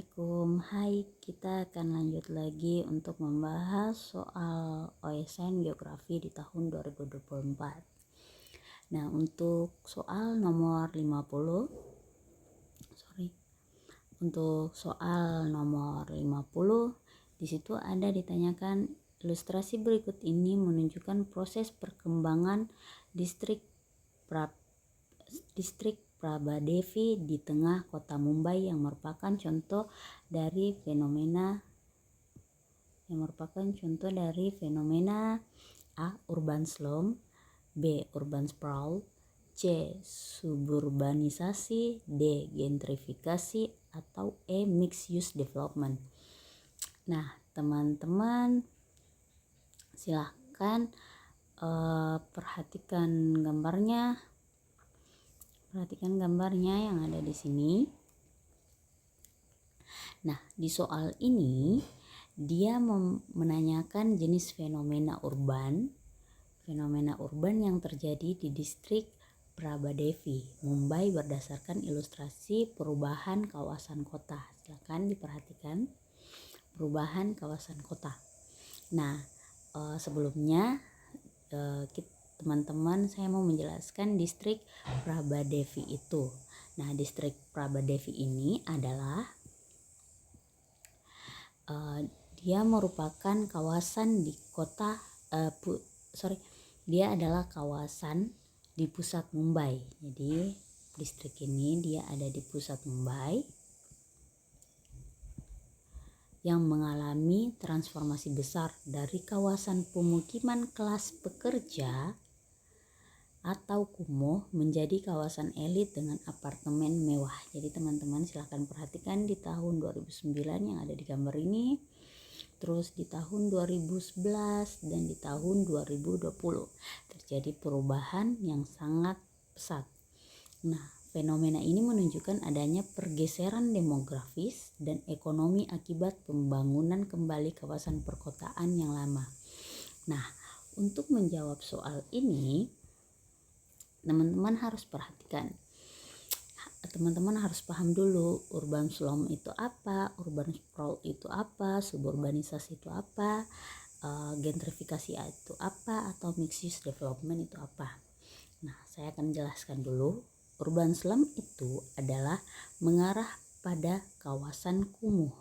Assalamualaikum. Hai, kita akan lanjut lagi untuk membahas soal OSN Geografi di tahun 2024. Nah, untuk soal nomor 50, di situ ada ditanyakan ilustrasi berikut ini menunjukkan proses perkembangan distrik Prabadevi di tengah kota Mumbai yang merupakan contoh dari fenomena A. Urban slum, B. Urban sprawl, C. Suburbanisasi, D. Gentrifikasi, atau E. Mixed use development. Nah, teman-teman silahkan perhatikan gambarnya yang ada di sini. Nah, di soal ini dia menanyakan jenis fenomena urban yang terjadi di distrik Prabadevi, Mumbai berdasarkan ilustrasi perubahan kawasan kota. Silakan diperhatikan perubahan kawasan kota. Nah, sebelumnya teman-teman, saya mau menjelaskan distrik Prabadevi itu. Nah, distrik Prabadevi ini adalah dia merupakan kawasan di kota dia adalah kawasan di pusat Mumbai. Jadi distrik ini dia ada di pusat Mumbai yang mengalami transformasi besar dari kawasan pemukiman kelas pekerja atau kumuh menjadi kawasan elit dengan apartemen mewah. Jadi teman-teman silahkan perhatikan di tahun 2009 yang ada di gambar ini, terus di tahun 2011 dan di tahun 2020 terjadi perubahan yang sangat pesat. Nah, fenomena ini menunjukkan adanya pergeseran demografis dan ekonomi akibat pembangunan kembali kawasan perkotaan yang lama. Nah, untuk menjawab soal ini, teman-teman harus paham dulu urban slum itu apa, urban sprawl itu apa, suburbanisasi itu apa, gentrifikasi itu apa, atau mixed use development itu apa. Nah, saya akan jelaskan dulu. Urban slum itu adalah mengarah pada kawasan kumuh.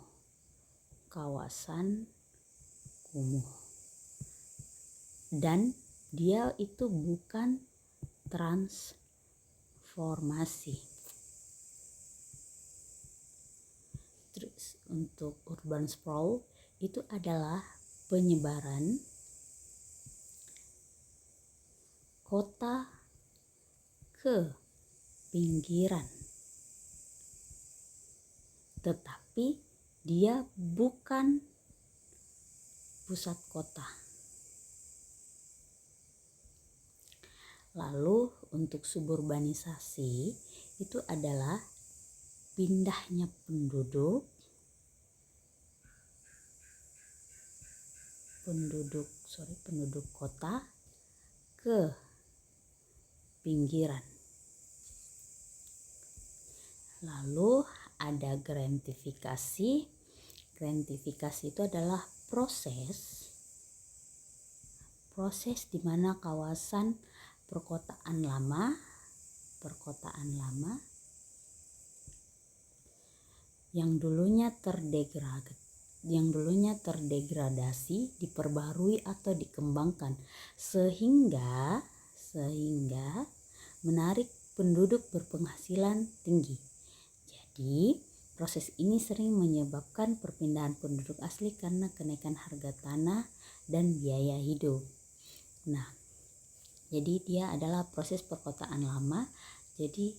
Dan dia itu bukan transformasi. Terus untuk urban sprawl itu adalah penyebaran kota ke pinggiran, tetapi dia bukan pusat kota. Lalu untuk suburbanisasi itu adalah pindahnya penduduk kota ke pinggiran. Lalu ada gentrifikasi. Gentrifikasi itu adalah proses di mana kawasan perkotaan lama yang dulunya terdegradasi diperbarui atau dikembangkan sehingga menarik penduduk berpenghasilan tinggi. Jadi proses ini sering menyebabkan perpindahan penduduk asli karena kenaikan harga tanah dan biaya hidup. Nah, jadi dia adalah proses perkotaan lama jadi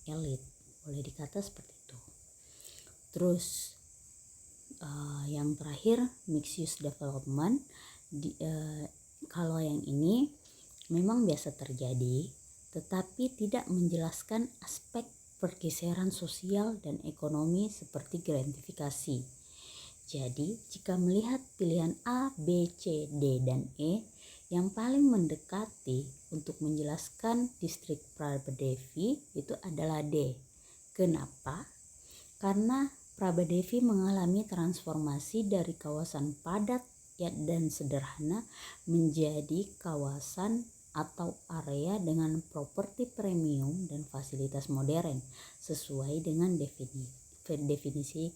elit, boleh dikata seperti itu. Terus yang terakhir mixed use development. Kalau yang ini memang biasa terjadi, tetapi tidak menjelaskan aspek pergeseran sosial dan ekonomi seperti gentrifikasi. Jadi jika melihat pilihan A, B, C, D, dan E, yang paling mendekati untuk menjelaskan distrik Prabadevi itu adalah D. Kenapa? Karena Prabadevi mengalami transformasi dari kawasan padat dan sederhana menjadi kawasan atau area dengan properti premium dan fasilitas modern sesuai dengan definisi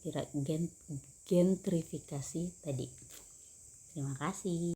gentrifikasi tadi. Terima kasih.